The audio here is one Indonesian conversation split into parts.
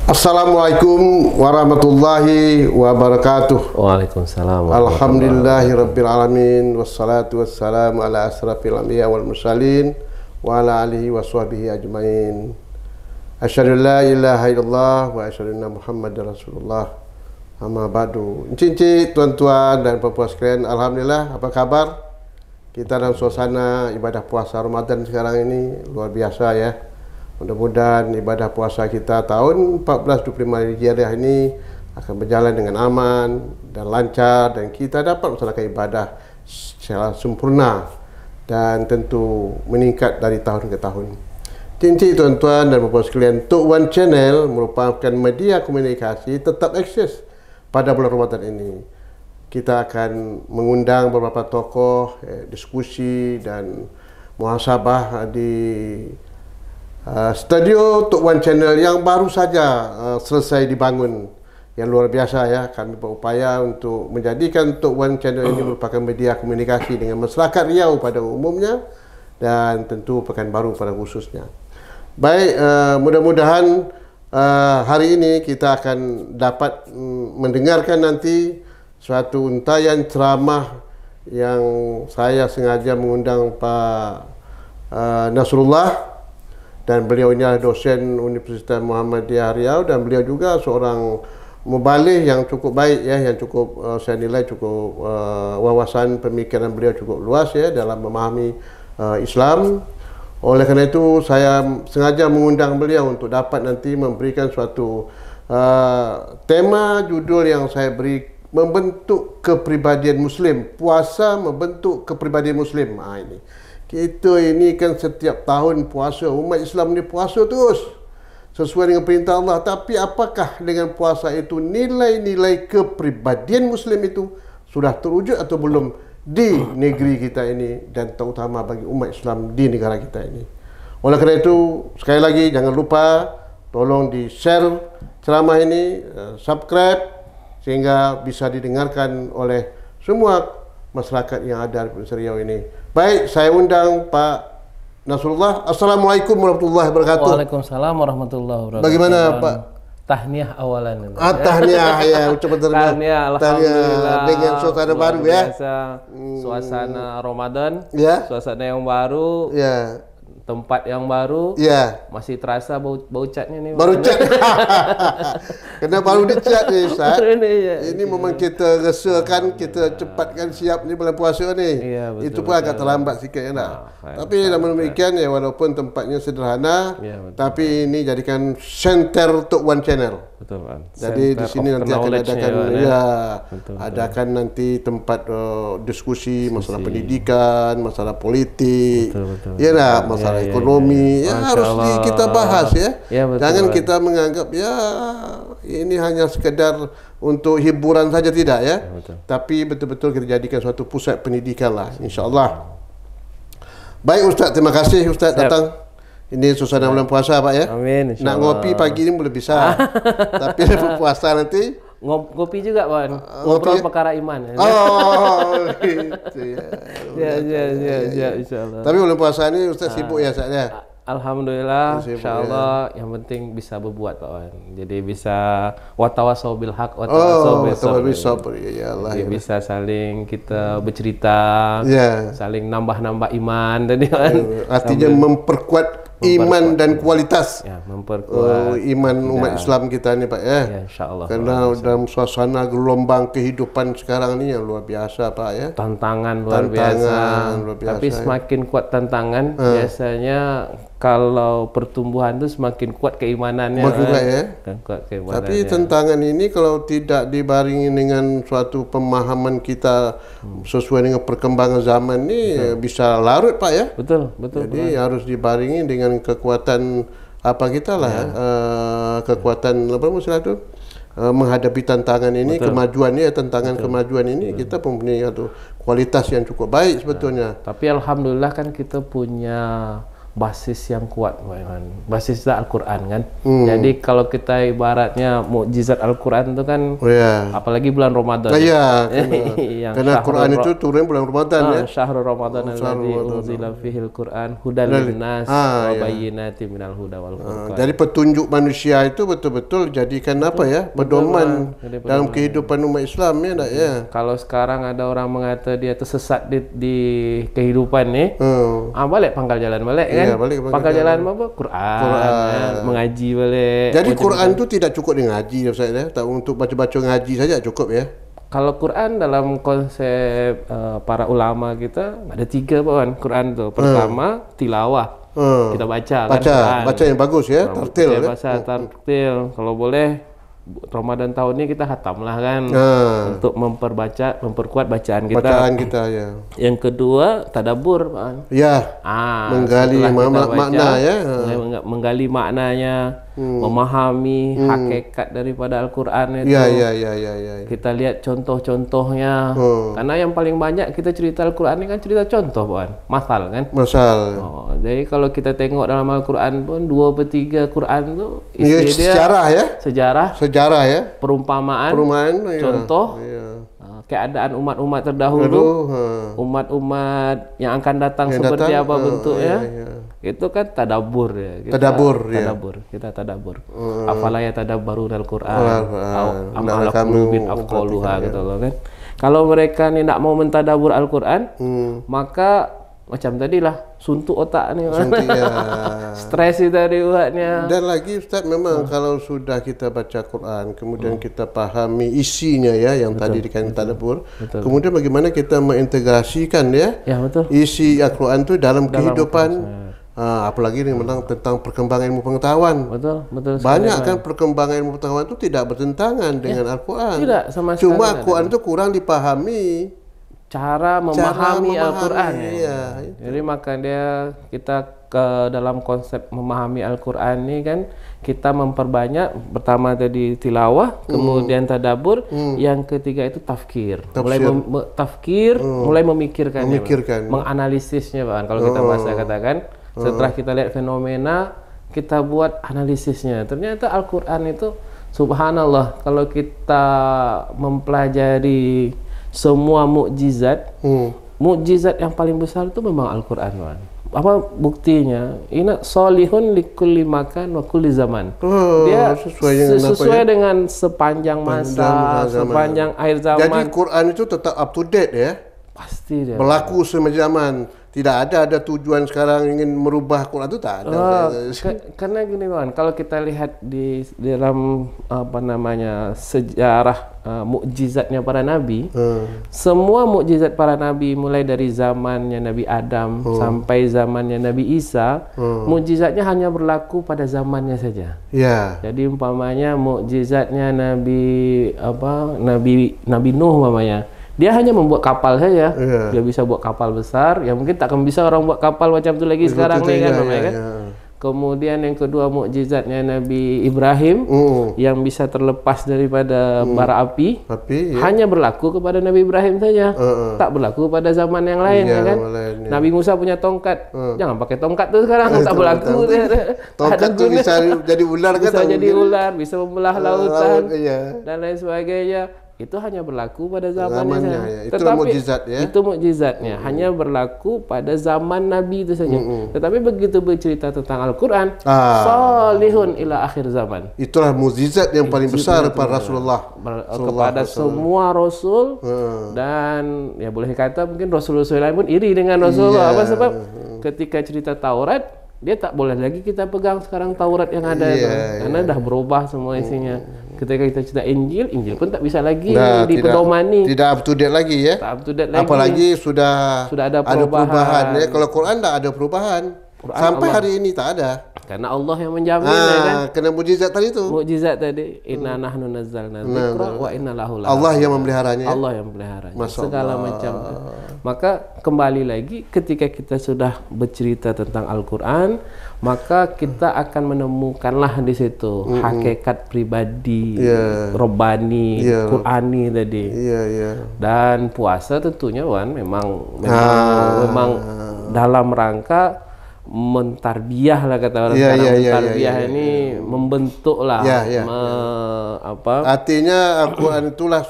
Assalamualaikum warahmatullahi wabarakatuh. Waalaikumsalam. Alhamdulillahi rabbil alamin, wassalatu wassalamu ala asrafil anbiya wal mursalin wa ala alihi wa sahbihi ajmain. Asyhadu an la ilaha illallah wa asyhadu anna Muhammadar Rasulullah. Amma ba'du. Encik-encik, tuan-tuan dan puan-puan sekalian, alhamdulillah, apa kabar? Kita dalam suasana ibadah puasa Ramadan sekarang ini luar biasa ya. Mudah-mudahan ibadah puasa kita tahun 1425 Hijriah ini akan berjalan dengan aman dan lancar dan kita dapat melaksanakan ibadah secara sempurna dan tentu meningkat dari tahun ke tahun. Cincin tuan-tuan dan puan-puan sekalian, Tok Wan Channel merupakan media komunikasi tetap eksis pada bulan Ramadan ini. Kita akan mengundang beberapa tokoh, diskusi dan muhasabah di studio Tok Wan Channel yang baru saja selesai dibangun, yang luar biasa ya. Kami berupaya untuk menjadikan Tok Wan Channel ini merupakan media komunikasi dengan masyarakat Riau pada umumnya dan tentu Pekanbaru pada khususnya. Baik, mudah-mudahan hari ini kita akan dapat mendengarkan nanti suatu untayan ceramah yang saya sengaja mengundang Pak Nasrullah. Dan beliau ini adalah dosen Universitas Muhammadiyah Riau dan beliau juga seorang mubaligh yang cukup baik ya, yang cukup saya nilai cukup wawasan pemikiran beliau cukup luas ya dalam memahami Islam. Oleh kerana itu saya sengaja mengundang beliau untuk dapat nanti memberikan suatu tema judul yang saya beri, membentuk kepribadian Muslim. Puasa membentuk kepribadian Muslim. Ini. Kita ini kan setiap tahun puasa, umat Islam ni puasa terus sesuai dengan perintah Allah. Tapi apakah dengan puasa itu nilai-nilai kepribadian Muslim itu sudah terwujud atau belum di negeri kita ini dan terutama bagi umat Islam di negara kita ini. Oleh kerana itu sekali lagi jangan lupa tolong di-share ceramah ini, subscribe sehingga bisa didengarkan oleh semua masyarakat yang ada di Provinsi Riau ini. Baik, saya undang Pak Nasrullah. Assalamualaikum warahmatullahi wabarakatuh. Waalaikumsalam warahmatullahi wabarakatuh. Bagaimana Pak? Tahniah awalan. Tahniah ya, ucapan terima. Tahniah, alhamdulillah. Dengan suasana baru ya. Biasa, suasana Ramadan. Ya. Suasana yang baru. Ya. Tempat yang baru. Ya. Masih terasa bau catnya nih. Baru cat. Kena baru dicat ni Ustaz. Ya. Ini memang kita resakan, kita cepatkan siap ni bulan puasa ni. Ya, betul, itu pun agak terlambat sikit ya nak. Tapi namun demikian ya, walaupun tempatnya sederhana, ya, tapi ini jadikan center Tok Wan Channel. Betul kan. Jadi di sini nanti akan adakan adakan nanti tempat diskusi masalah pendidikan, masalah politik. Ya nak, masalah ekonomi. Ya harus kita bahas ya. Jangan kita menganggap ya ini hanya sekedar untuk hiburan saja, tidak ya. Tapi betul-betul kita jadikan suatu pusat pendidikan lah, insya-Allah. Baik Ustaz, terima kasih Ustaz datang. Ini suasana bulan puasa Pak ya. Amin. Nak ngopi pagi ni boleh bisa. Tapi berpuasa nanti ngopi juga Pak. Ngobrol perkara iman. Oh, gitu ya. Ya, insyaallah. Tapi bulan puasa ni Ustaz sibuk ya Ustaz ya. Alhamdulillah, insyaallah yang penting bisa berbuat Pak Wan. Jadi bisa watawasau bil haq, watawasau bis sabr. Ya Allah. Jadi bisa saling kita bercerita, saling nambah-nambah iman dan artinya memperkuat iman dan kualitas. Ya, memperkuat iman umat Islam kita ni Pak ya. Ya, insyaallah. Karena dalam suasana gelombang kehidupan sekarang ni yang luar biasa Pak ya. Tantangan luar biasa. Tapi semakin kuat tantangan, biasanya kalau pertumbuhan tu semakin kuat keimanannya. Makin kuat ya. Kuat keimanannya. Tapi tantangan ini kalau tidak dibaringi dengan suatu pemahaman kita sesuai dengan perkembangan zaman ni bisa larut Pak ya. Betul. Jadi harus dibaringi dengan kekuatan apa kita lah, kekuatan apa masalah tu, menghadapi tantangan ini. Kemajuan ni, tantangan kemajuan ini kita mempunyai satu kualitas yang cukup baik sebetulnya. Tapi alhamdulillah kan kita punya basis yang kuat, basis Al-Quran kan. Jadi kalau kita ibaratnya mukjizat Al-Quran itu kan, apalagi bulan Ramadan. Iya, karena Quran itu turun bulan Ramadan ya. Syahrul Ramadan alladzi unzila fihil Quran hudal linnas wa bayyinatin minal huda wal furqan. Jadi petunjuk manusia itu betul-betul jadikan apa ya? Pedoman dalam kehidupan umat Islam ya, nak ya. Kalau sekarang ada orang mengata dia tersesat di kehidupan nih, balik pangkal jalan balik kan. Pangkal jalan apa? Quran. Mengaji balik. Jadi Quran itu tidak cukup dengan ngaji Ustaz ya. Tak untuk baca-baca ngaji saja cukup ya. Kalau Quran dalam konsep para ulama kita ada 3 kan Quran itu. Pertama tilawah. Kita baca kan. Baca yang bagus ya, tartil. Baca tartil. Kalau boleh Ramadan tahun ini kita khatam lah kan, untuk memperkuat bacaan kita. Ya. Yang kedua tadabbur, Pak. Ya. Menggali makna ya. Menggali maknanya, memahami hakikat daripada Al-Quran itu. Ya. Kita lihat contoh-contohnya. Karena yang paling banyak kita cerita Al-Quran ini kan cerita contoh, Pak. Masal kan? Masal. Jadi kalau kita tengok dalam Al-Quran pun 2/3 Quran itu isi dia sejarah ya, perumpamaan contoh, keadaan umat-umat terdahulu, umat-umat yang akan datang seperti apa bentuknya. Itu kan tadabbur ya. Kita tadabbur. Afala yatadabbaruna al-Qur'an am ala qulubin aqaluha gitu loh kan. Kalau mereka ni nak mau mentadabbur Al-Qur'an, maka macam tadilah suntuk otak ni, stres itu dari uhatnya. Dan lagi Ustaz, memang kalau sudah kita baca Quran, kemudian kita pahami isinya ya, yang tadi dikatakan tadabbur, kemudian bagaimana kita mengintegrasikan ya, isi Al-Quran itu dalam kehidupan, apalagi ini memang tentang perkembangan ilmu pengetahuan. Betul. Banyak kan perkembangan ilmu pengetahuan itu tidak bertentangan dengan Al-Quran. Tidak, sama sekali. Cuma Al-Quran itu kurang dipahami. Cara memahami Al-Quran. Jadi maka kita ke dalam konsep memahami Al-Quran ini kan, kita memperbanyak pertama tadi tilawah, kemudian tadabbur, yang ketiga itu tafkir. Mulai memikirkan. Menganalisisnya, Pak. Kalau kita bahasa katakan, setelah kita lihat fenomena, kita buat analisisnya. Ternyata Al-Quran itu subhanallah, kalau kita mempelajari semua mukjizat, mukjizat yang paling besar itu memang Al-Quran, Pak. Apa buktinya? Inna solihun likulli makan wa kulli zaman. Dia sesuai dengan sepanjang masa, sepanjang akhir zaman. Jadi Quran itu tetap up to date ya? Pasti dia. Berlaku semasa zaman. Tidak ada tujuan sekarang ingin merubah Quran itu, tak ada. Karena gini, Bang, kalau kita lihat di dalam sejarah mukjizatnya para nabi, semua mukjizat para nabi mulai dari zamannya Nabi Adam sampai zamannya Nabi Isa, mukjizatnya hanya berlaku pada zamannya saja. Jadi umpamanya mukjizatnya Nabi Nuh umpamanya, dia hanya membuat kapal saja. Dia bisa buat kapal besar, yang mungkin takkan bisa orang buat kapal macam itu lagi sekarang nih kan, kan? Kemudian yang kedua mukjizatnya Nabi Ibrahim, yang bisa terlepas daripada bara api, hanya berlaku kepada Nabi Ibrahim saja, tak berlaku pada zaman yang lain, ya kan? Nabi Musa punya tongkat, jangan pakai tongkat tuh sekarang, tak berlaku. Tongkat tuh bisa jadi ular, bisa jadi ular, bisa membelah lautan dan lain sebagainya. Itu hanya berlaku pada zamannya. Itulah mukjizat ya. Itu mukjizatnya, hanya berlaku pada zaman Nabi itu saja. Tetapi begitu bercerita tentang Al-Quran, salihun ila akhir zaman. Itulah mukjizat yang paling besar para Rasulullah. Kepada semua Rasul, dan ya boleh kata mungkin Rasul-Rasul lain pun iri dengan Rasulullah. Apa sebab? Ketika cerita Taurat, dia tak boleh lagi kita pegang sekarang Taurat yang ada itu, karena dah berubah semua isinya. Ketika kita cerita Injil pun tak bisa lagi dipedomani. Tidak up to date lagi ya. Tak up to date lagi. Apalagi sudah ada perubahan ya. Kalau Quran tak ada perubahan. Sampai hari ini tak ada. Karena Allah yang menjamin, kan? Kena mukjizat tadi itu. Mukjizat tadi, inna nahnu nazzalna dzikra wa inna lahu lahafidz. Allah yang memeliharanya. Allah yang memeliharanya. Segala macam. Maka kembali lagi, ketika kita sudah bercerita tentang Al-Quran, maka kita akan menemukanlah di situ hakikat pribadi, robbani, Qurani tadi. Dan puasa tentunya, Wan, memang dalam rangka mentarbiyah lah kata orang sekarang. Mentarbiyah ini membentuk lah. Artinya Al-Quran itulah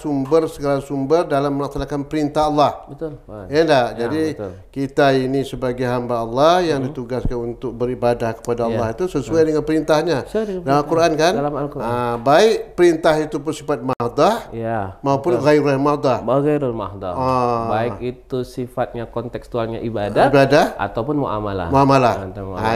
segala sumber dalam melaksanakan perintah Allah. Betul. Ya enggak? Jadi kita ini sebagai hamba Allah yang ditugaskan untuk beribadah kepada Allah itu sesuai dengan perintahnya. Dalam Al-Quran kan? Dalam Al-Quran. Baik perintah itu bersifat mahdah maupun ghairul mahdah. Ghairul mahdah. Baik itu sifatnya kontekstualnya ibadah ataupun muamalah.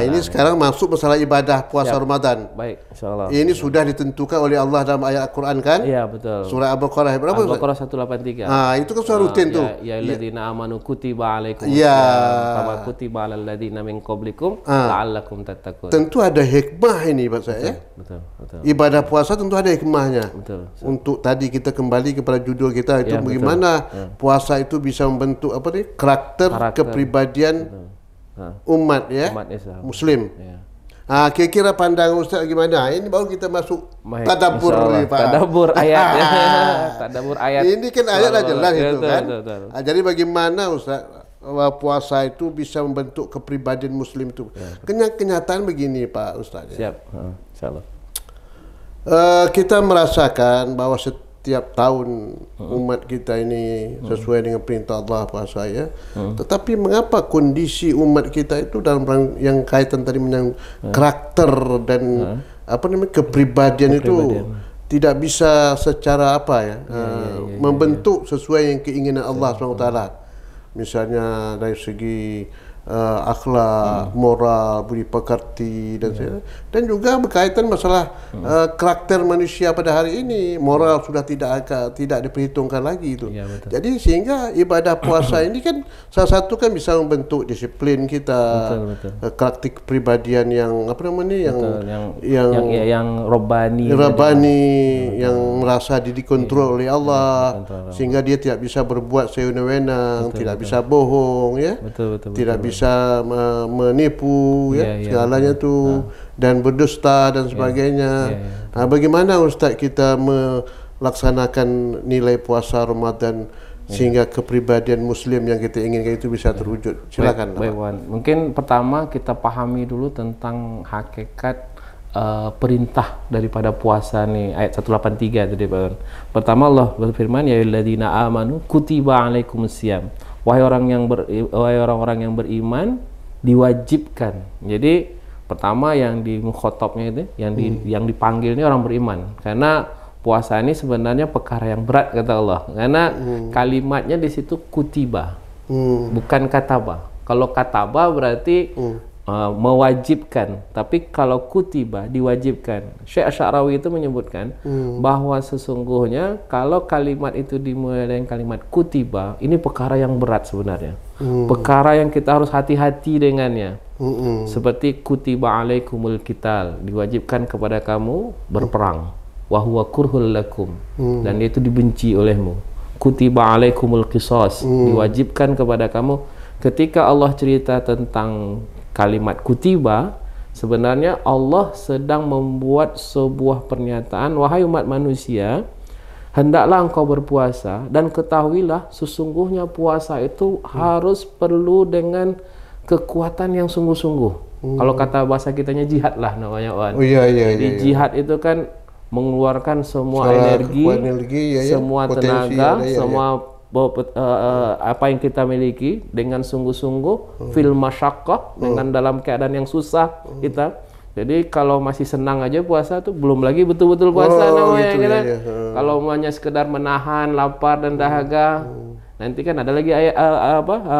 Ini sekarang masuk masalah ibadah puasa Ramadan. Baik, insyaallah. Ini sudah ditentukan oleh Allah dalam ayat Al-Quran kan? Iya, betul. Surah Al-Baqarah berapa? Al-Baqarah 183. Itu kan sudah rutin tuh. Ya alladzina amanu kutiba alaikum kama kutiba alal ladzina min qablikum la'allakum tattaqun. Tentu ada hikmah ini Pak saya. Betul. Ibadah puasa tentu ada hikmahnya. Betul. Untuk tadi kita kembali kepada judul kita itu bagaimana puasa itu bisa membentuk karakter kepribadian umat Islam. Muslim. Kira-kira pandangan Ustaz gimana? Ini baru kita masuk tadabbur nih Pak. Tadabbur ayat. Tadabbur ayat. Ini kan ayatnya jelas itu kan. Jadi bagaimana Ustaz puasa itu bisa membentuk kepribadian Muslim itu? Kenyataan begini Pak Ustaz. Siap. Insyaallah. Kita merasakan bahwa setiap tahun umat kita ini sesuai dengan perintah Allah puasa ya. Tetapi mengapa kondisi umat kita itu dalam yang kaitan tadi dengan karakter dan kepribadian itu tidak bisa secara membentuk sesuai yang keinginan Allah SWT. Misalnya dari segi akhlak, moral, budi pekerti dan juga berkaitan masalah karakter manusia pada hari ini. Moral sudah tidak diperhitungkan lagi itu. Jadi sehingga ibadah puasa ini kan salah satu kan bisa membentuk disiplin kita, karakter kepribadian yang yang robbani, yang merasa dikontrol oleh Allah sehingga dia tidak bisa berbuat sewenang-wenang, tidak bisa bohong tidak bisa menipu segalanya tu dan berdusta dan sebagainya. Bagaimana Ustaz kita melaksanakan nilai puasa Ramadan sehingga kepribadian Muslim yang kita inginkan itu bisa terwujud? Silakan. Baik, mungkin pertama kita pahami dulu tentang hakikat perintah daripada puasa nih, ayat 183 tadi Pak. Pertama Allah berfirman, ya ayyuhalladzina amanu kutiba alaikumusiyam. Wahai orang-orang yang beriman, diwajibkan. Jadi pertama yang di mukhatabnya itu, yang dipanggil ini orang beriman. Karena puasa ini sebenarnya perkara yang berat kata Allah. Karena kalimatnya di situ kutiba, bukan kataba. Kalau kataba berarti mewajibkan, tapi kalau kutiba diwajibkan. Syekh Asy'arawi itu menyebutkan bahwa sesungguhnya kalau kalimat itu dimulai dengan kalimat kutiba, ini perkara yang berat sebenarnya. Perkara yang kita harus hati-hati dengannya. Seperti kutiba alaikumul qital, diwajibkan kepada kamu berperang. Wa huwa kurhul lakum, dan itu dibenci olehmu. Kutiba alaikumul qisas, diwajibkan kepada kamu. Ketika Allah cerita tentang kalimat kutiba, sebenarnya Allah sedang membuat sebuah pernyataan, wahai umat manusia, hendaklah engkau berpuasa dan ketahuilah sesungguhnya puasa itu harus perlu dengan kekuatan yang sungguh-sungguh. Kalau kata bahasa kitanya jihad lah namanya Wan. Jadi jihad itu kan mengeluarkan semua energi, semua tenaga, semua apa yang kita miliki dengan sungguh-sungguh, fil masyaqqah, dengan dalam keadaan yang susah kita. Jadi kalau masih senang aja puasa tuh belum lagi betul-betul puasa namanya gitu, Kalau hanya sekedar menahan lapar dan dahaga, nanti kan ada lagi ayat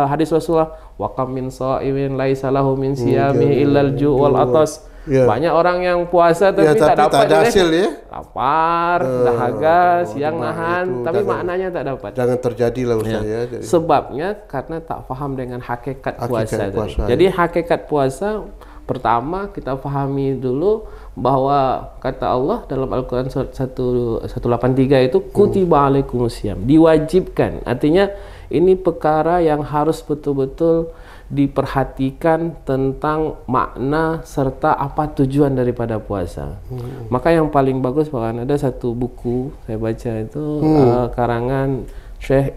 hadis Rasulullah, wa kam min shaimin laisa lahu min siyamihi illal ju' wal atas. Banyak orang yang puasa tapi tak dapat hasil lapar, dahaga, siang nahan, tapi maknanya tak dapat. Jangan terjadi lah Ustaz Sebabnya karena tak faham dengan hakikat puasa. Jadi hakikat puasa pertama kita pahami dulu bahwa kata Allah dalam Al-Quran 183 itu kutiba alaikumusiyam, diwajibkan. Artinya ini perkara yang harus betul-betul diperhatikan tentang makna serta apa tujuan daripada puasa. Maka yang paling bagus bahkan ada satu buku saya baca itu karangan Syekh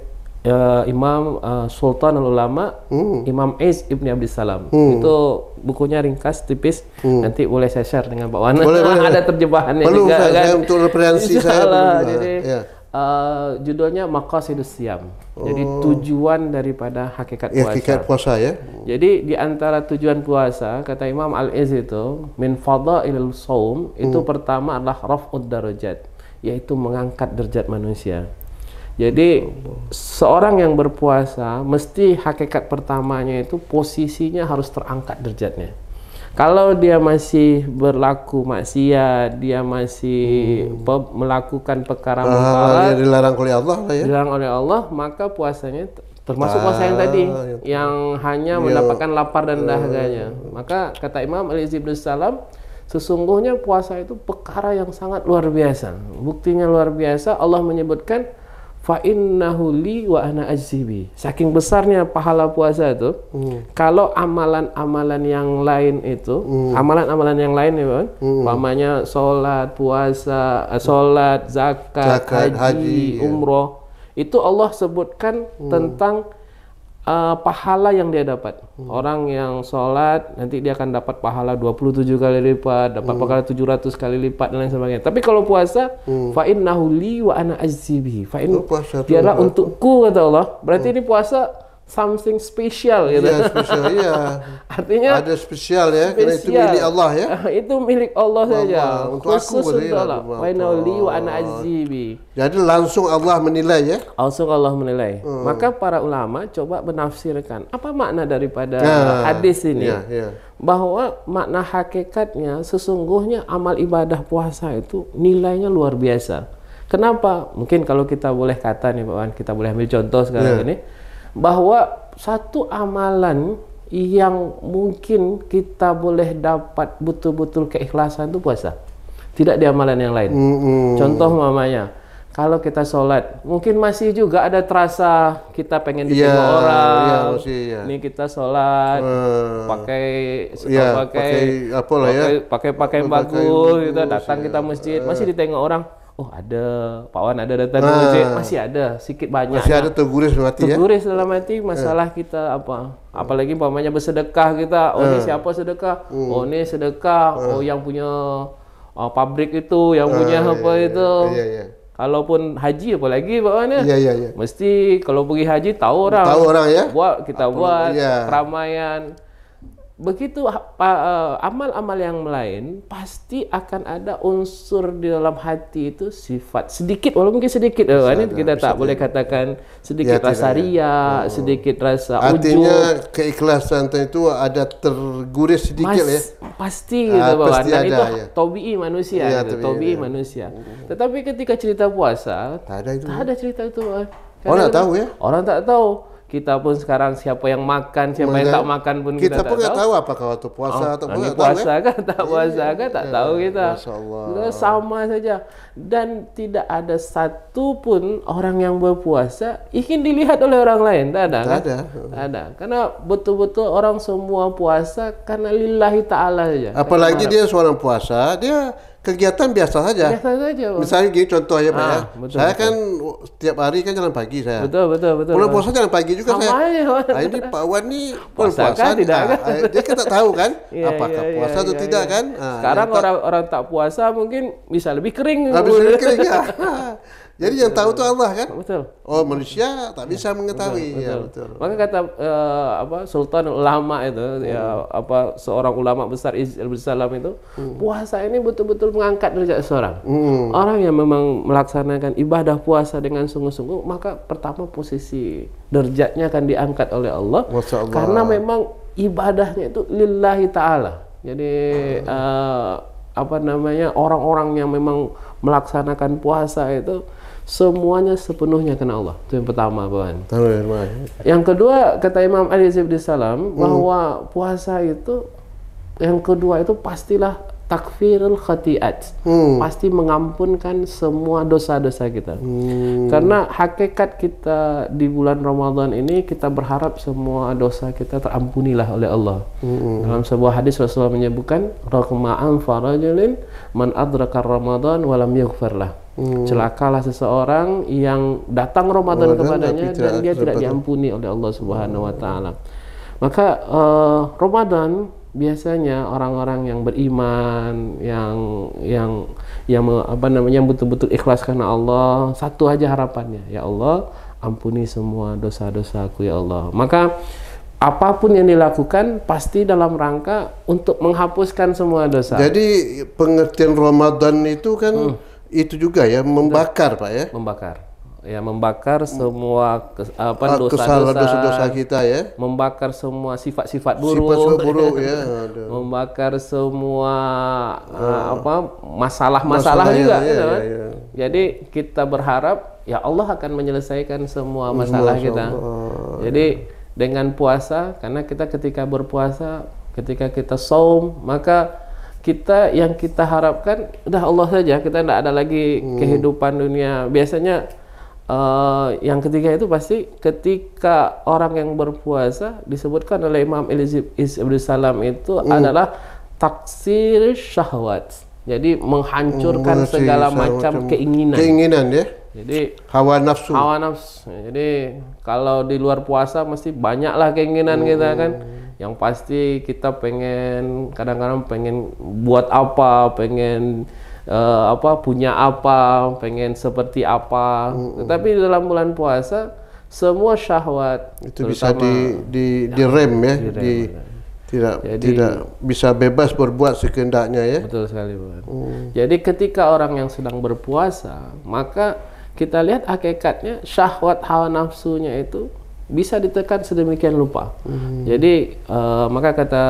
Imam Sultanul Ulama, Imam Izz Ibn Abdissalam. Itu bukunya ringkas, tipis. Nanti boleh saya share dengan Pak Wan. Boleh. Ada terjemahannya perlu, juga saya, kan. untuk referensi saya. Jadi judulnya Maqasidus Siyam. Jadi tujuan daripada hakikat puasa. Hakikat puasa ya. Jadi di antara tujuan puasa, kata Imam Al-Izz itu, min fadailil shaum, itu pertama adalah raf'ud darajat, yaitu mengangkat derajat manusia. Jadi seorang yang berpuasa mesti hakikat pertamanya itu posisinya harus terangkat derajatnya. Kalau dia masih berlaku maksiat, dia masih melakukan perkara munkar, dilarang oleh Allah lah ya. Dilarang oleh Allah, maka puasanya termasuk puasa yang tadi, yang hanya mendapatkan lapar dan dahaganya. Maka kata Imam Ali bin Salam, sesungguhnya puasa itu perkara yang sangat luar biasa. Buktinya luar biasa, Allah menyebutkan fa innahu li wa ana ajzibi. Saking besarnya pahala puasa itu, kalau amalan-amalan yang lain itu, amalan-amalan yang lain ya, umpamanya sholat, puasa, sholat, zakat, haji, umroh, itu Allah sebutkan tentang pahala yang dia dapat. Orang yang sholat nanti dia akan dapat pahala 27 kali lipat, dapat pahala 700 kali lipat dan lain sebagainya. Tapi kalau puasa, fa innahu li wa ana ajzibi. Fa in dialah untukku, kata Allah. Berarti ini puasa something special gitu. Iya, spesial iya. Artinya ada spesial ya, karena itu milik Allah ya. Itu milik Allah saja. Untuk khusus aku untuk Allah. Wa innahu li wa ana ajzibi. Jadi langsung Allah menilai ya. Langsung Allah menilai. Maka para ulama coba menafsirkan apa makna daripada hadis ini. Bahwa makna hakikatnya sesungguhnya amal ibadah puasa itu nilainya luar biasa. Kenapa? Mungkin kalau kita boleh kata nih Pak Wan, kita boleh ambil contoh sekarang ini, bahwa satu amalan yang mungkin kita boleh dapat betul-betul keikhlasan itu puasa. Tidak di amalan yang lain. Contoh mamanya, kalau kita sholat, mungkin masih juga ada terasa kita pengen ditengok orang. Ini kita sholat, pakai pakaian bagus, kita datang kita masjid, masih ditengok orang. Oh ada, Pak Wan ada datang ke masjid, masih ada, sedikit banyak. Masih ada terguris dalam hati ya? Terguris dalam hati, masalah kita apa? Apalagi umpamanya bersedekah kita, ini siapa sedekah? Ini sedekah, yang punya pabrik itu, yang punya apa itu. Kalaupun haji apalagi Pak Wan ya? Mesti kalau pergi haji tahu orang. Tahu orang ya? Kita buat keramaian. Begitu amal-amal yang lain pasti akan ada unsur di dalam hati itu sifat sedikit, walaupun mungkin sedikit ini kita tak boleh katakan sedikit rasa ria, sedikit rasa ujub. Artinya keikhlasan itu ada terguris sedikit ya. Pasti gitu Pak. Dan itu tabi'i manusia, manusia. Tetapi ketika cerita puasa tak ada cerita itu. Orang tak tahu ya? Orang tak tahu. Kita pun sekarang siapa yang makan, siapa yang tak makan pun kita pun tak tahu apakah waktu puasa atau bukan. Puasa kan, tak puasa kan, tak tahu kita. Sama saja. Dan tidak ada satu pun orang yang berpuasa ingin dilihat oleh orang lain. Tak ada kan? Tak ada. Karena betul-betul orang semua puasa karena lillahi ta'ala saja. Apalagi dia seorang puasa, dia kegiatan biasa saja. Biasa saja. Misalnya gini contoh ya Pak ya. Saya kan setiap hari kan jalan pagi saya. Betul. Bulan puasa jalan pagi juga saya. Ini Pak Wan nih puasa kan? Tidak kan? Dia kan tak tahu kan apakah puasa atau tidak kan. Sekarang orang tak puasa mungkin bisa lebih kering. Bisa lebih kering ya. Jadi yang tahu itu Allah kan? Betul. Oh manusia tak bisa mengetahui. Betul. Maka kata Sultan Ulama itu seorang ulama besar Izz bin Salam itu, puasa ini betul-betul mengangkat derajat seorang. Orang yang memang melaksanakan ibadah puasa dengan sungguh-sungguh, maka pertama posisi derajatnya akan diangkat oleh Allah. Karena memang ibadahnya itu lillahi ta'ala. Jadi orang-orang yang memang melaksanakan puasa itu semuanya sepenuhnya kena Allah. Itu yang pertama, Pak. Yang kedua, kata Imam Ali bin Salam, bahwa puasa itu yang kedua itu pastilah takfirul khati'at. Pasti mengampunkan semua dosa-dosa kita. Karena hakikat kita di bulan Ramadan ini, kita berharap semua dosa kita terampunilah oleh Allah. Dalam sebuah hadis Rasulullah menyebutkan, "Raghma'an farajulin man adraka Ramadan walam yaghfirlah." Celakalah seseorang yang datang Ramadan kepadanya dan dia tidak diampuni oleh Allah Subhanahu wa taala. Maka Ramadan biasanya orang-orang yang beriman, yang betul-betul ikhlas karena Allah, satu aja harapannya, ya Allah, ampuni semua dosa-dosaku ya Allah. Maka apapun yang dilakukan pasti dalam rangka untuk menghapuskan semua dosa. Jadi pengertian Ramadan itu kan itu juga ya, membakar Pak ya. Membakar semua dosa-dosa kita ya. Membakar semua sifat-sifat buruk, ya. Membakar semua masalah-masalah juga ya. Jadi kita berharap ya Allah akan menyelesaikan semua masalah kita. Jadi dengan puasa, karena kita ketika berpuasa, ketika kita saum, maka yang kita harapkan udah Allah saja, kita tidak ada lagi kehidupan dunia. Biasanya yang ketiga itu pasti ketika orang yang berpuasa, disebutkan oleh Imam Ibnu Salam itu adalah taksir syahwat. Jadi menghancurkan segala macam keinginan ya. Jadi hawa nafsu. Jadi kalau di luar puasa mesti banyaklah keinginan kita kan. Yang pasti kita kadang-kadang pengen buat apa, pengen punya apa, pengen seperti apa. Tetapi dalam bulan puasa semua syahwat itu bisa direm ya, tidak bisa bebas berbuat sekehendaknya ya. Betul sekali, Pak. Jadi ketika orang yang sedang berpuasa, maka kita lihat hakikatnya syahwat hawa nafsunya itu bisa ditekan sedemikian rupa. Jadi maka kata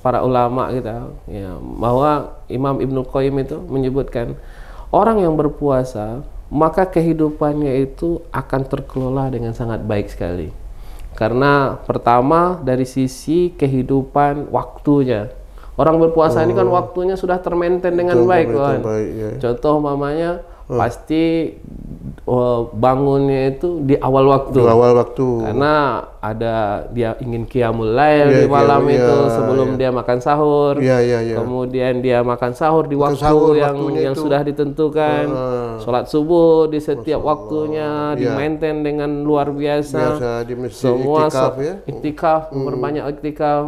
para ulama kita ya, bahwa Imam Ibnu Qayyim itu menyebutkan orang yang berpuasa maka kehidupannya itu akan terkelola dengan sangat baik sekali. Karena pertama dari sisi kehidupan waktunya. Orang berpuasa ini kan waktunya sudah termaintain dengan baik, kan. Contoh mamanya pasti bangunnya itu di awal waktu. Karena ada dia ingin qiyamul lail di malam itu sebelum dia makan sahur. Kemudian dia makan sahur di waktu yang sudah ditentukan. Sholat subuh di setiap waktunya di-maintain dengan luar biasa. Semua iktikaf, berbanyak iktikaf.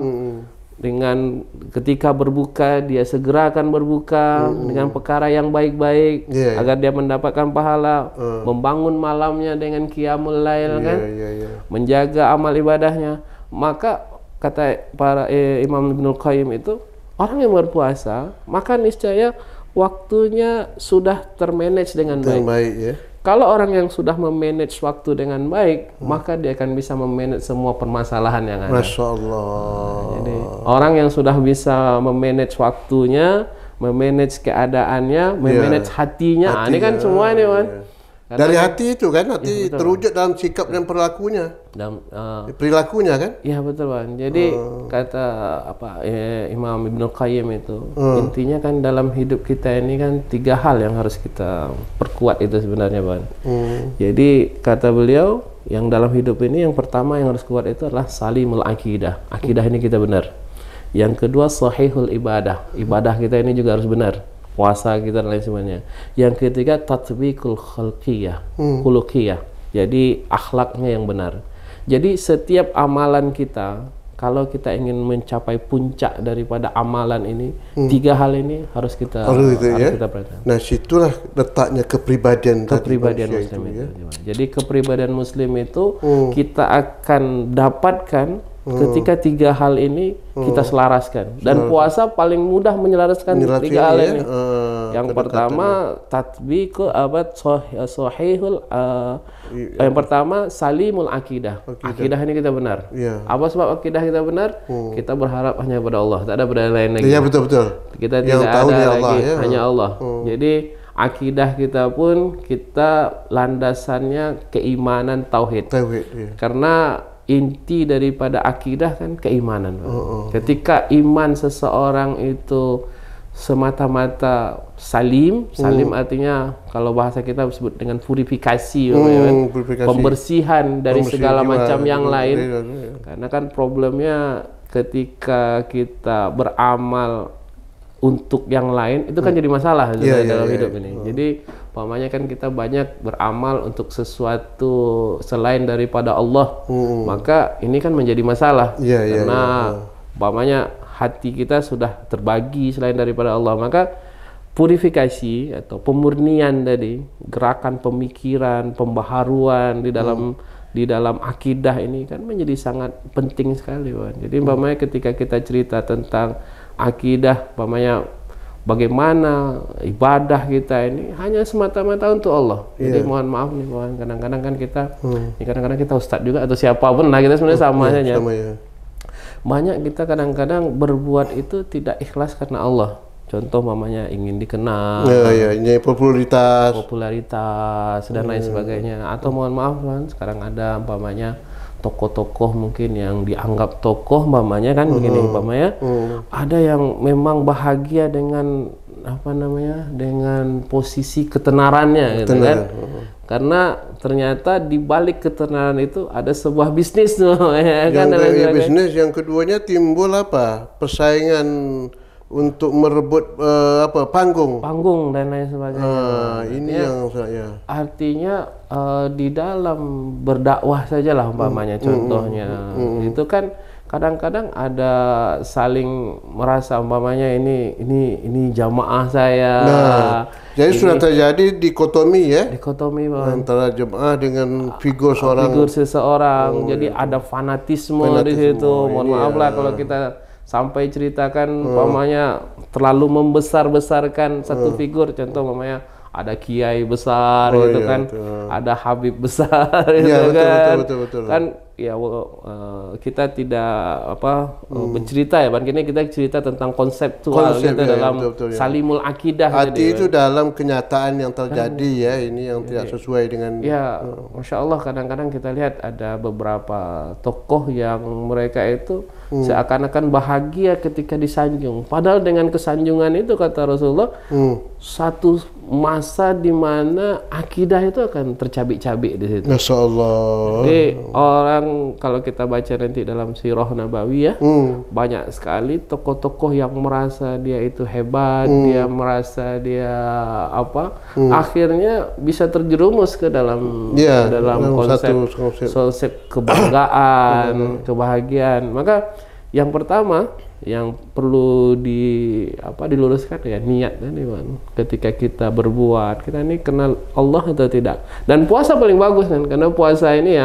Dengan ketika berbuka dia segera akan berbuka dengan perkara yang baik-baik agar dia mendapatkan pahala. Membangun malamnya dengan qiyamul lail kan, menjaga amal ibadahnya. Maka kata para Imam Ibnu Qayyim itu orang yang berpuasa maka niscaya waktunya sudah termanage dengan baik ya. Kalau orang yang sudah memanage waktu dengan baik, maka dia akan bisa memanage semua permasalahan yang ada. Masya Allah. Jadi orang yang sudah bisa memanage waktunya, memanage keadaannya, memanage hatinya. Ini kan semua ini, Man. Dari hati itu kan, hati terwujud dalam sikap dan perilakunya. Perilakunya kan? Iya betul, Bang. Jadi kata Imam Ibnu Qayyim itu intinya kan dalam hidup kita ini kan 3 hal yang harus kita perkuat itu sebenarnya, Bang. Jadi kata beliau yang dalam hidup ini yang pertama yang harus kuat itu adalah salimul akidah. Akidah ini kita benar. Yang kedua sahihul ibadah. Ibadah kita ini juga harus benar. Puasa kita dan lain sebagainya. Yang ketiga tatbiqul khuluqiyah. Jadi akhlaknya yang benar. Jadi setiap amalan kita, kalau kita ingin mencapai puncak daripada amalan ini, 3 hal ini harus kita perhatikan. Nah, situlah letaknya kepribadian Muslim itu. Jadi kepribadian Muslim itu kita akan dapatkan ketika 3 hal ini kita selaraskan. Dan puasa paling mudah menyelaraskan 3 hal ini. Yang pertama tatbiqu sahihul yang pertama salimul akidah. Akidah ini kita benar. Apa sebab akidah kita benar? Kita berharap hanya pada Allah, tak ada pada lain lagi. Iya betul. Kita tidak ada lagi, hanya Allah. Jadi akidah kita pun kita landasannya keimanan tauhid. Karena inti daripada akidah kan keimanan. Ketika iman seseorang itu semata-mata salim artinya kalau bahasa kita sebut dengan purifikasi, pembersihan dari segala macam yang lain. Karena kan problemnya ketika kita beramal untuk yang lain itu kan jadi masalah dalam hidup ini. Jadi umpamanya kan kita banyak beramal untuk sesuatu selain daripada Allah, maka ini kan menjadi masalah. Karena umpamanya hati kita sudah terbagi selain daripada Allah, maka purifikasi atau pemurnian tadi, gerakan pemikiran, pembaharuan di dalam akidah ini kan menjadi sangat penting sekali, Wan. Jadi umpamanya ketika kita cerita tentang akidah, umpamanya bagaimana ibadah kita ini hanya semata-mata untuk Allah. Jadi mohon maaf nih, Wan, kadang-kadang kan kita kadang-kadang kita ustadz juga atau siapapun lah, kita sebenarnya sama saja. Banyak kita kadang-kadang berbuat itu tidak ikhlas karena Allah. Contoh mamanya ingin dikenal, ini popularitas dan lain sebagainya. Atau mohon maaf kan, sekarang ada umpamanya tokoh-tokoh mungkin yang dianggap tokoh, umpamanya kan begini, umpamanya ada yang memang bahagia dengan dengan posisi ketenarannya, gitu kan? Karena ternyata di balik ketenaran itu ada sebuah bisnis tuh, bisnis. Yang keduanya timbul persaingan untuk merebut panggung dan lain sebagainya. Ini yang saya artinya di dalam berdakwah sajalah umpamanya contohnya itu kan kadang-kadang ada saling merasa umpamanya ini jamaah saya. Jadi sudah terjadi dikotomi antara jemaah dengan figur seseorang. Jadi ada fanatisme di situ. Mohon maaf lah kalau kita sampai ceritakan umpamanya terlalu membesar-besarkan satu figur. Contoh umpamanya ada kiai besar ada habib besar betul. Kan ya kita tidak bercerita ya, Bang. Kini kita cerita tentang konseptual dalam salimul akidah. Arti itu dalam kenyataan yang terjadi ini yang tidak sesuai dengan Masya Allah, kadang-kadang kita lihat ada beberapa tokoh yang mereka itu seakan-akan bahagia ketika disanjung, padahal dengan kesanjungan itu kata Rasulullah satu masa di mana akidah itu akan tercabik-cabik di situ. Masya Allah. Jadi orang kalau kita baca nanti dalam Sirah Nabawiyah, banyak sekali tokoh-tokoh yang merasa dia itu hebat, dia merasa dia akhirnya bisa terjerumus ke dalam konsep kebanggaan, kebahagiaan. Maka yang pertama yang perlu diluruskan ya niat tadi, Bang. Ketika kita berbuat, kita ini kenal Allah atau tidak. Dan puasa paling bagus kan, karena puasa ini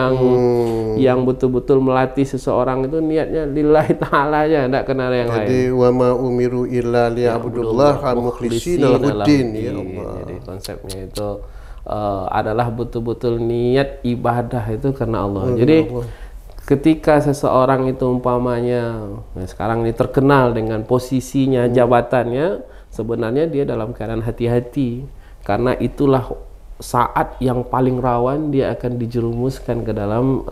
yang betul-betul melatih seseorang itu niatnya lillahi ta'ala aja, tidak kenal yang lain. Jadi wa ma umiru illa liya'budullaha mukhlishina lahuddin, ya Allah. Jadi konsepnya itu adalah betul-betul niat ibadah itu karena Allah. Jadi ketika seseorang itu umpamanya sekarang ini terkenal dengan posisinya, jabatannya, sebenarnya dia dalam keadaan hati-hati, karena itulah saat yang paling rawan dia akan dijerumuskan ke dalam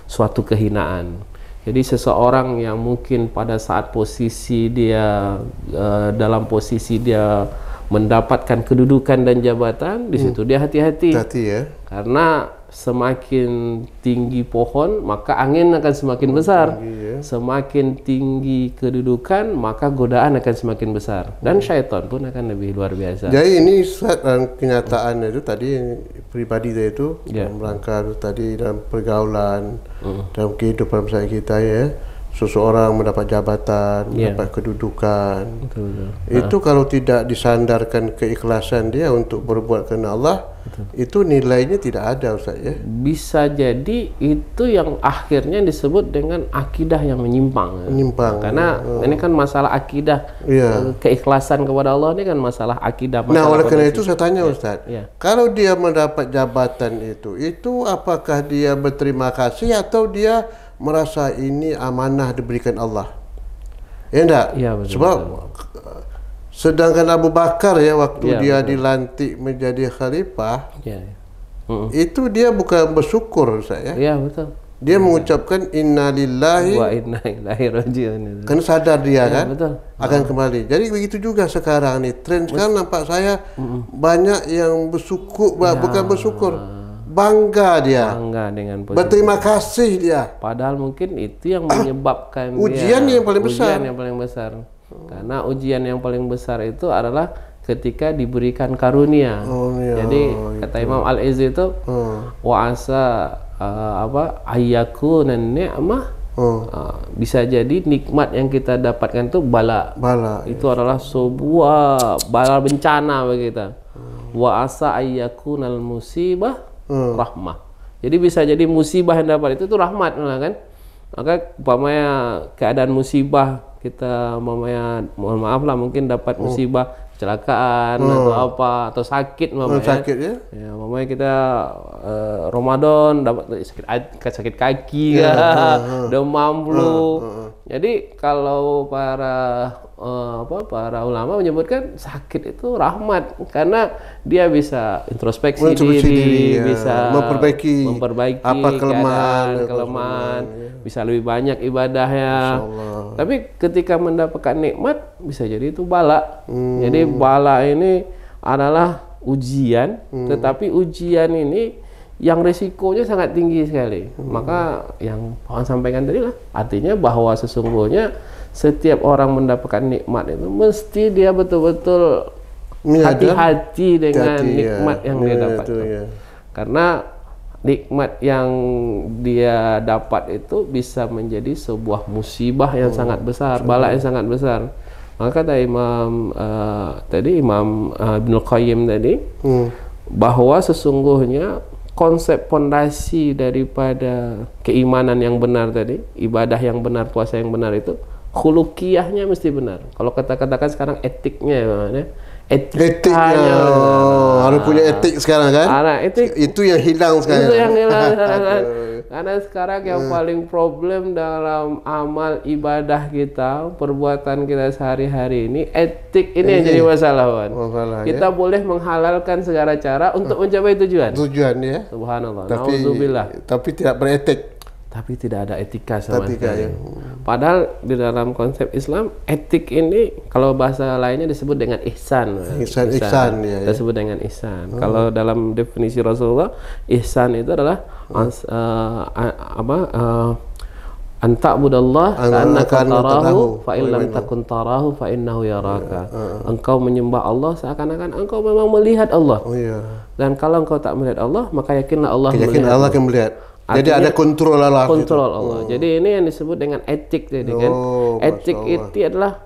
suatu kehinaan. Jadi seseorang yang mungkin pada saat posisi dia dalam posisi dia mendapatkan kedudukan dan jabatan, di situ dia hati-hati. Karena semakin tinggi pohon maka angin akan semakin besar, semakin tinggi kedudukan maka godaan akan semakin besar, dan syaitan pun akan lebih luar biasa. Jadi ini kenyataan itu tadi pribadi itu dalam rangka tadi dalam pergaulan, dalam kehidupan masyarakat kita seseorang mendapat jabatan, mendapat kedudukan. Itu kalau tidak disandarkan keikhlasan dia untuk berbuat karena Allah, itu nilainya tidak ada, Ustaz ya. Bisa jadi itu yang akhirnya disebut dengan akidah yang menyimpang. Karena ini kan masalah akidah, keikhlasan kepada Allah ini kan masalah akidah. Nah, oleh karena itu saya tanya Ustaz, kalau dia mendapat jabatan itu apakah dia berterima kasih atau dia merasa ini amanah diberikan Allah? Ya enggak? Sebab sedangkan Abu Bakar waktu dia dilantik menjadi khalifah, itu dia bukan bersyukur saya. Betul. Dia mengucapkan inna lillahi wa inna ilaihi raji'un. Kan sadar dia betul. akan kembali. Jadi begitu juga sekarang nih, tren sekarang nampak saya banyak yang bersyukur, bukan bersyukur, bangga dia, dengan posisi, berterima kasih dia. Padahal mungkin itu yang menyebabkan ujian yang paling besar. Karena ujian yang paling besar itu adalah ketika diberikan karunia. Jadi kata Imam Al-Izzi itu wa asa ayyakunan ni'mah, bisa jadi nikmat yang kita dapatkan itu bala. Itu adalah sebuah bala bencana bagi kita. Wa asa ayyakunal musibah rahmah. Jadi bisa jadi musibah yang dapat itu rahmat, kan? Maka umpamanya keadaan musibah kita, umpamanya mohon maaf lah, mungkin dapat musibah kecelakaan atau apa, atau sakit umpamanya. Sakit ya? Ya, umpamanya kita Ramadan dapat sakit kaki demam flu. Jadi kalau para ulama menyebutkan sakit itu rahmat, karena dia bisa introspeksi diri, bisa memperbaiki apa kelemahan, bisa lebih banyak ibadahnya. Tapi ketika mendapatkan nikmat bisa jadi itu bala. Jadi bala ini adalah ujian, tetapi ujian ini yang resikonya sangat tinggi sekali. Maka yang Pak sampaikan tadi lah, artinya bahwa sesungguhnya setiap orang mendapatkan nikmat itu mesti dia betul-betul hati-hati dengan nikmat yang dia dapatkan. Karena nikmat yang dia dapat itu bisa menjadi sebuah musibah yang sangat besar, bala yang sangat besar. Maka kata Imam Ibnul Qayyim tadi, bahwa sesungguhnya konsep pondasi daripada keimanan yang benar tadi, ibadah yang benar, puasa yang benar itu khuluqiyahnya mesti benar. Kalau katakan sekarang etiknya, etikanya harus punya etik sekarang kan? Etik itu yang hilang sekarang. Itu yang hilang sekarang. Karena sekarang yang paling problem dalam amal ibadah kita, perbuatan kita sehari-hari ini, etik ini yang jadi masalah, Wan. Kita boleh menghalalkan segala cara untuk mencapai tujuan. Tujuan ya. Subhanallah. Nauzubillah. Tapi tidak beretik. Tapi tidak ada etika sama sekali. Padahal di dalam konsep Islam, etik ini kalau bahasa lainnya disebut dengan ihsan. Ihsan ya. Disebut dengan ihsan. Kalau dalam definisi Rasulullah, ihsan itu adalah anta'budallah ka'annaka tarahu fa in lam takun tarahu fa innahu yaraka. Engkau menyembah Allah seakan-akan engkau memang melihat Allah. Dan kalau engkau tak melihat Allah, maka yakinlah Allah melihat. Allah akan melihat. Jadi ada kontrol Allah. Kontrol Allah. Jadi ini yang disebut dengan etik tadi kan. Etik itu adalah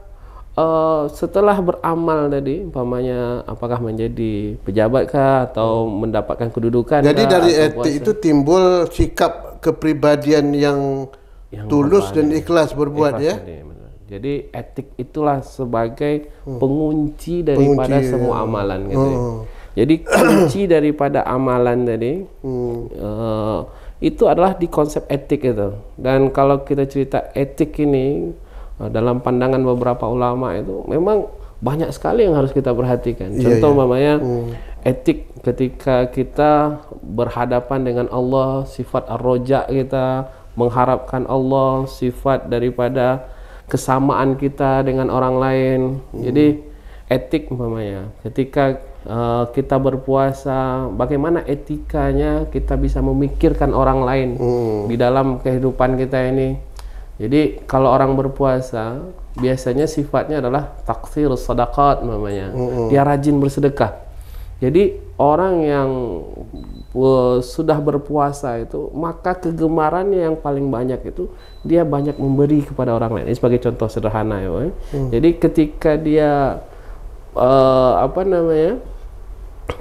setelah beramal tadi, umpamanya apakah menjadi pejabat kah atau mendapatkan kedudukan. Jadi dari etik itu timbul sikap kepribadian yang tulus dan ikhlas berbuat ya. Jadi etik itulah sebagai pengunci daripada semua amalan gitu. Jadi kunci daripada amalan tadi itu adalah di konsep etik itu. Dan kalau kita cerita etik ini dalam pandangan beberapa ulama itu memang banyak sekali yang harus kita perhatikan. Contoh umpamanya etik ketika kita berhadapan dengan Allah, sifat ar-roja kita, mengharapkan Allah, sifat daripada kesamaan kita dengan orang lain. Jadi etik umpamanya ketika kita berpuasa, bagaimana etikanya kita bisa memikirkan orang lain di dalam kehidupan kita ini. Jadi kalau orang berpuasa biasanya sifatnya adalah taksir sadaqat namanya. Dia rajin bersedekah. Jadi orang yang sudah berpuasa itu, maka kegemarannya yang paling banyak itu dia banyak memberi kepada orang lain. Ini sebagai contoh sederhana ya. Jadi ketika dia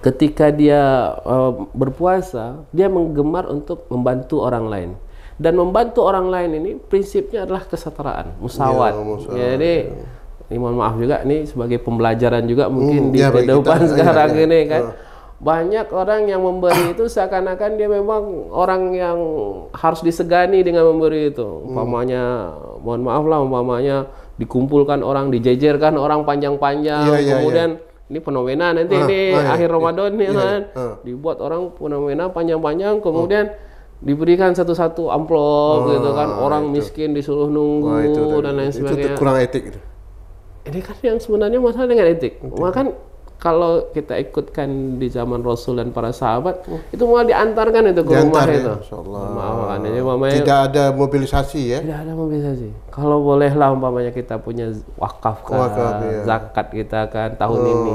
ketika dia berpuasa, dia menggemar untuk membantu orang lain. Dan membantu orang lain ini prinsipnya adalah kesetaraan, musawat. Jadi ini mohon maaf juga, ini sebagai pembelajaran juga mungkin di kehidupan sekarang ini kan. Banyak orang yang memberi itu seakan-akan dia memang orang yang harus disegani dengan memberi itu. Umpamanya, mohon maaf lah, umpamanya dikumpulkan orang, dijejerkan orang panjang-panjang, kemudian ini fenomena nanti ini akhir Ramadan nih kan, dibuat orang fenomena panjang-panjang, kemudian diberikan satu-satu amplop gitu kan, orang miskin disuruh nunggu dan lain sebagainya. Itu kurang etik. Ini kan yang sebenarnya masalah dengan etik. Maka kalau kita ikutkan di zaman Rasul dan para sahabat, itu malah diantarkan itu ke rumah itu. Tidak ada mobilisasi ya? Tidak ada mobilisasi. Kalau bolehlah umpamanya kita punya wakaf zakat kita kan tahun ini.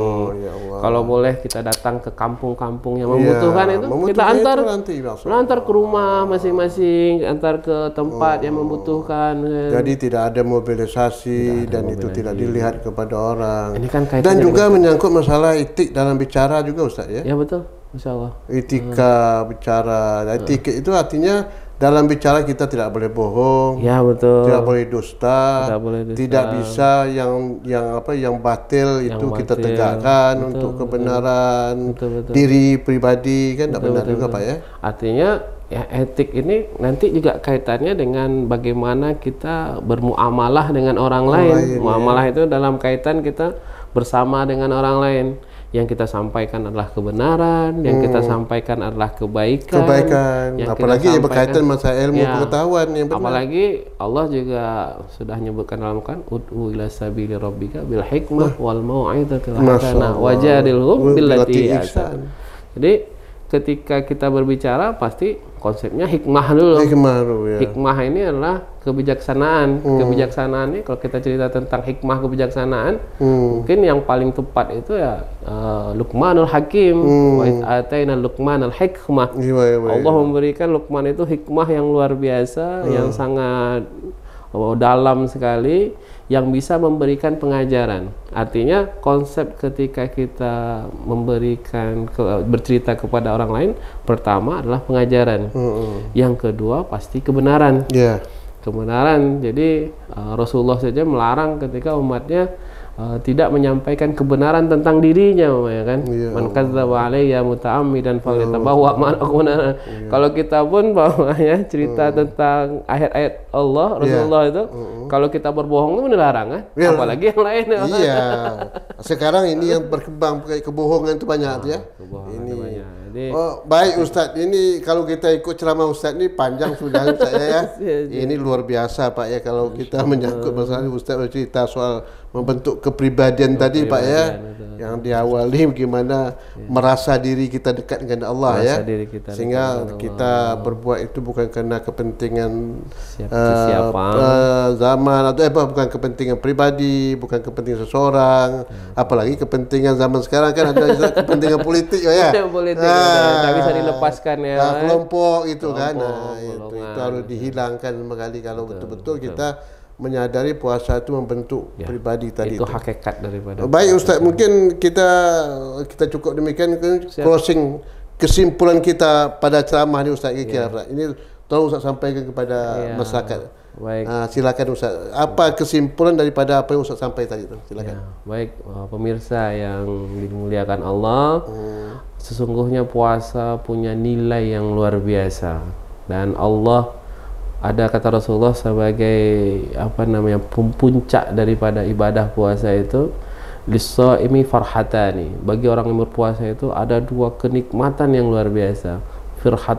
Ya kalau boleh kita datang ke kampung-kampung yang membutuhkan itu, kita antar ke rumah masing-masing, antar ke tempat yang membutuhkan. Jadi tidak ada mobilisasi dan itu tidak dilihat kepada orang. Ini kan dan juga menyangkut masalah etik dalam bicara juga Ustaz ya? Ya betul, Insya Allah. Etika bicara, etik itu artinya dalam bicara kita tidak boleh bohong, ya betul, tidak boleh dusta, tidak bisa yang batil itu kita tegakkan untuk kebenaran diri pribadi kan, tidak benar juga Pak ya. Artinya ya etik ini nanti juga kaitannya dengan bagaimana kita bermuamalah dengan orang lain. Muamalah itu dalam kaitan kita bersama dengan orang lain. Yang kita sampaikan adalah kebenaran, yang kita sampaikan adalah kebaikan. Apalagi yang berkaitan masalah ilmu pengetahuan yang benar. Apalagi Allah juga sudah menyebutkan dalam Quran, ud'u ila sabili rabbika bil hikmah wal mau'izatil hasanah wajadilhum billati ahsan. Jadi ketika kita berbicara pasti konsepnya hikmah dulu. Hikmah ini adalah kebijaksanaan. Kebijaksanaan ini kalau kita cerita tentang hikmah kebijaksanaan, mungkin yang paling tepat itu ya Luqmanul Hakim. Wa ataina Luqmanal hikmah. Allah memberikan Luqman itu hikmah yang luar biasa, yang sangat dalam sekali, yang bisa memberikan pengajaran. Artinya konsep ketika kita memberikan bercerita kepada orang lain, pertama adalah pengajaran. Yang kedua pasti kebenaran. Kebenaran. Jadi Rasulullah saja melarang ketika umatnya tidak menyampaikan kebenaran tentang dirinya, ya kan? Man kadzdzaba alayya muta'ammidan falyatabawwa ma'aquna. Kalau kita pun bawahnya cerita tentang ayat-ayat Allah, Rasulullah itu, kalau kita berbohong itu dilarang kan? Apalagi yang lain. Sekarang ini yang berkembang kebohongan itu banyak ya. Baik Ustadz, ini kalau kita ikut ceramah Ustadz ini panjang sudah saya ya. Ini luar biasa Pak ya, kalau kita menyangkut masalah Ustadz bercerita soal membentuk kepribadian tadi Pak ya, yang diawali bagaimana merasa diri kita dekat dengan Allah ya, sehingga kita berbuat itu bukan karena kepentingan zaman atau bukan kepentingan pribadi, bukan kepentingan seseorang, apalagi kepentingan zaman sekarang kan ada kepentingan politik ya. Tak bisa dilepaskan ya. Kelompok itu kan, itu harus dihilangkan sekali kalau betul-betul kita menyadari puasa itu membentuk pribadi tadi. Itu hakikat daripada. Baik Ustaz, mungkin kita cukup demikian closing kesimpulan kita pada ceramah ini Ustaz kira-kira. Ini tolong Ustaz sampaikan kepada masyarakat. Baik. Silakan Ustaz. Apa kesimpulan daripada apa yang Ustaz sampaikan tadi itu? Silakan. Baik, pemirsa yang dimuliakan Allah, sesungguhnya puasa punya nilai yang luar biasa, dan Allah ada kata Rasulullah sebagai puncak daripada ibadah puasa itu, lis-shaimi farhatani. Bagi orang yang berpuasa itu ada dua kenikmatan yang luar biasa.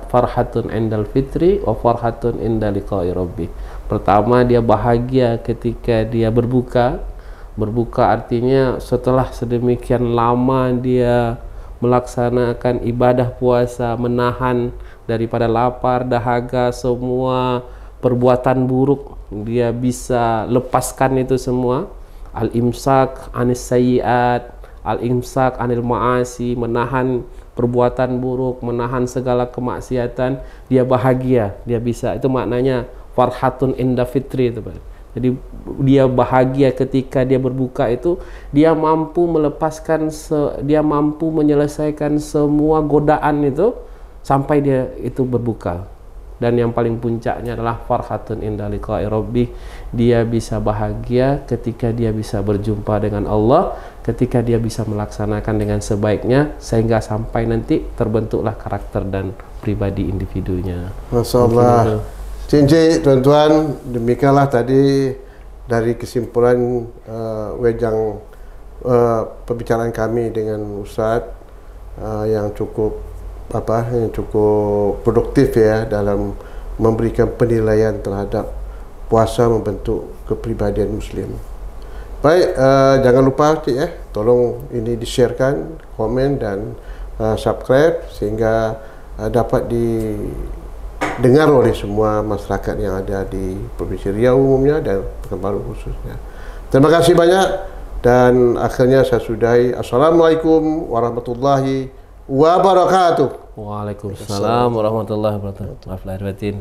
Farhatun indal fitri wa farhatun inda liqa'i rabbi. Pertama, dia bahagia ketika dia berbuka. Berbuka artinya setelah sedemikian lama dia melaksanakan ibadah puasa, menahan daripada lapar, dahaga, semua perbuatan buruk, dia bisa lepaskan itu semua. Al-imsak anis sayyiat, al-imsak anil ma'asi, menahan perbuatan buruk, menahan segala kemaksiatan, dia bahagia, dia bisa. Itu maknanya farhatun inda fitri itu, Pak. Jadi dia bahagia ketika dia berbuka itu, dia mampu melepaskan, dia mampu menyelesaikan semua godaan itu sampai dia itu berbuka. Dan yang paling puncaknya adalah farhatun inda liqa'i rabbih, dia bisa bahagia ketika dia bisa berjumpa dengan Allah, ketika dia bisa melaksanakan dengan sebaiknya, sehingga sampai nanti terbentuklah karakter dan pribadi individunya. Masya Allah. Cincin tuan-tuan, demikianlah tadi dari kesimpulan wejang pembicaraan kami dengan Ustadz yang cukup produktif ya dalam memberikan penilaian terhadap puasa membentuk kepribadian Muslim. Baik, jangan lupa Cik tolong ini di-sharekan, komen dan subscribe sehingga dapat didengar oleh semua masyarakat yang ada di Provinsi Riau umumnya dan Pekanbaru khususnya. Terima kasih banyak dan akhirnya saya sudahi. Assalamualaikum warahmatullahi wabarakatuh. Waalaikumsalam warahmatullahi wabarakatuh. Maaf lahir batin.